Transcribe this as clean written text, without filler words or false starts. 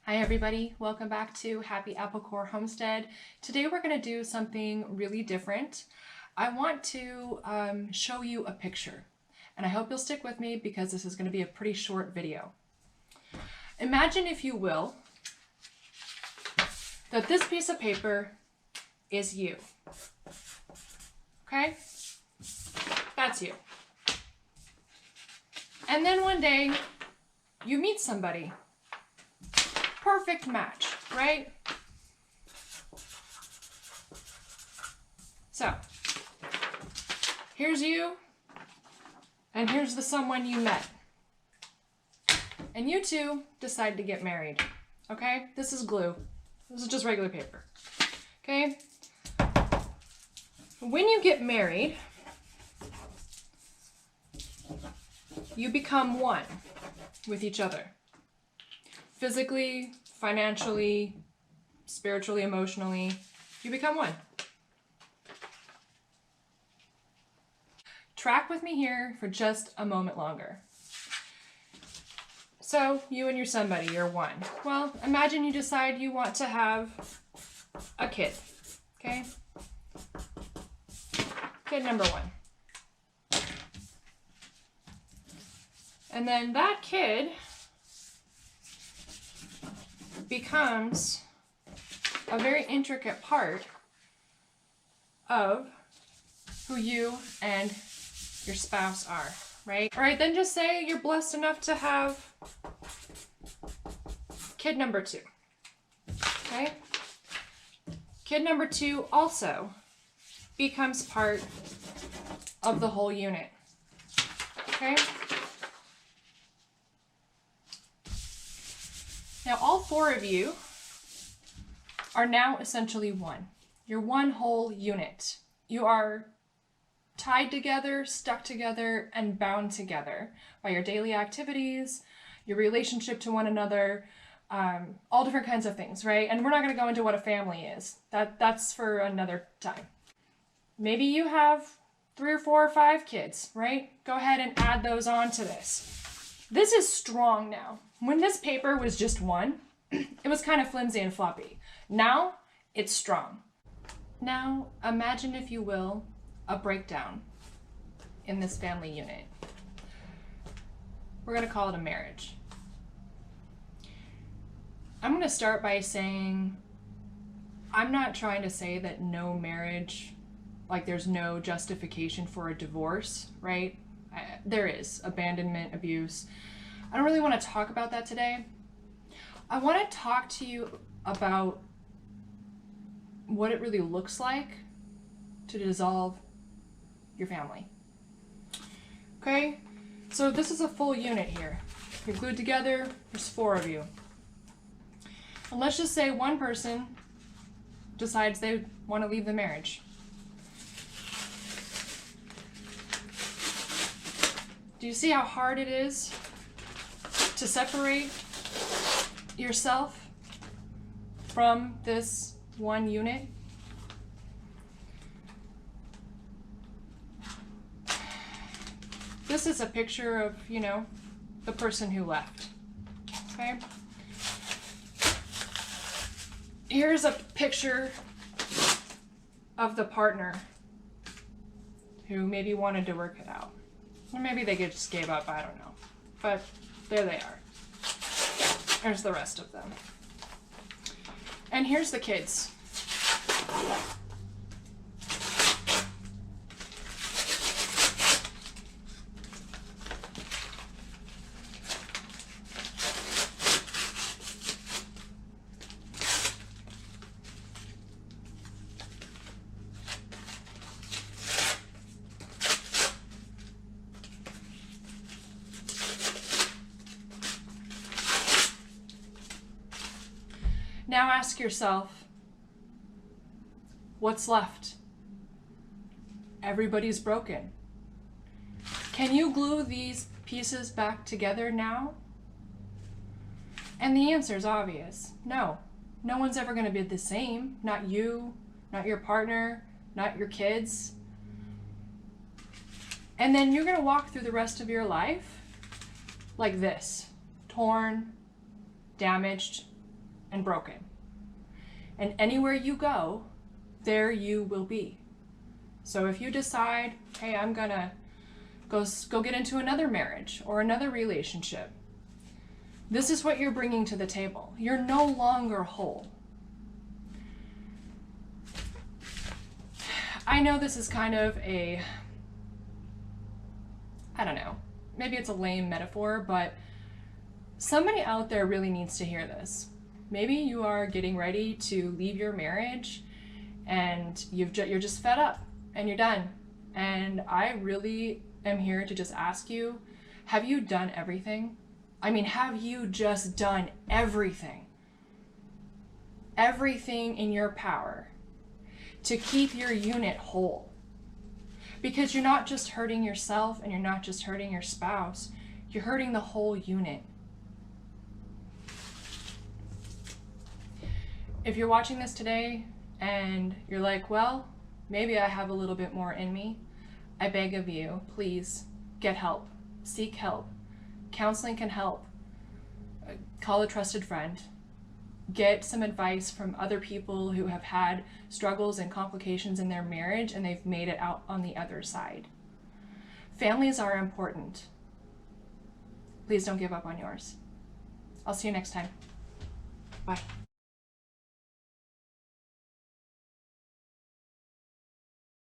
Hi everybody, welcome back to Happy Apple Core Homestead. Today we're going to do something really different. I want to show you a picture, and I hope you'll stick with me because this is going to be a pretty short video. Imagine, if you will, that this piece of paper is you. Okay? That's you. And then one day you meet somebody. Perfect match, right? So, here's you, and here's the someone you met. And you two decide to get married, okay? This is glue. This is just regular paper, okay? When you get married, you become one with each other. Physically, financially, spiritually, emotionally, you become one. Track with me here for just a moment longer. So, you and your somebody, you're one. Well, imagine you decide you want to have a kid, okay? Kid number one. And then that kid becomes a very intricate part of who you and your spouse are, right? All right, then just say you're blessed enough to have kid number two, okay? Kid number two also becomes part of the whole unit, okay? Now, all four of you are now essentially one. You're one whole unit. You are tied together, stuck together, and bound together by your daily activities, your relationship to one another, all different kinds of things, right? And we're not going to go into what a family is. That's for another time. Maybe you have 3 or 4 or 5 kids, right? Go ahead and add those on to this. This is strong now. When this paper was just one, it was kind of flimsy and floppy. Now, it's strong. Now, imagine, if you will, a breakdown in this family unit. We're going to call it a marriage. I'm going to start by saying, I'm not trying to say that no marriage, like there's no justification for a divorce, right? There is abandonment, abuse. I don't really want to talk about that today. I want to talk to you about what it really looks like to dissolve your family. Okay? So this is a full unit here. You're glued together, there's 4 of you. And let's just say one person decides they want to leave the marriage. Do you see how hard it is to separate yourself from this one unit? This is a picture of, the person who left, okay? Here's a picture of the partner who maybe wanted to work it out. Or maybe they just gave up, I don't know. But there they are. There's the rest of them. And here's the kids. Now ask yourself, what's left? Everybody's broken. Can you glue these pieces back together now? And the answer is obvious. No. No one's ever going to be the same. Not you, not your partner, not your kids. And then you're going to walk through the rest of your life like this. Torn, damaged, and broken. And anywhere you go, there you will be. So if you decide, hey, I'm gonna go get into another marriage or another relationship, this is what you're bringing to the table. You're no longer whole. I know this is kind of a, I don't know, maybe it's a lame metaphor, but somebody out there really needs to hear this. Maybe you are getting ready to leave your marriage and you're just fed up and you're done. And I really am here to just ask you, have you done everything? I mean, have you just done everything? Everything in your power to keep your unit whole. Because you're not just hurting yourself and you're not just hurting your spouse, you're hurting the whole unit. If you're watching this today and you're like, well, maybe I have a little bit more in me, I beg of you, please get help, seek help. Counseling can help. Call a trusted friend. Get some advice from other people who have had struggles and complications in their marriage and they've made it out on the other side. Families are important. Please don't give up on yours. I'll see you next time. Bye.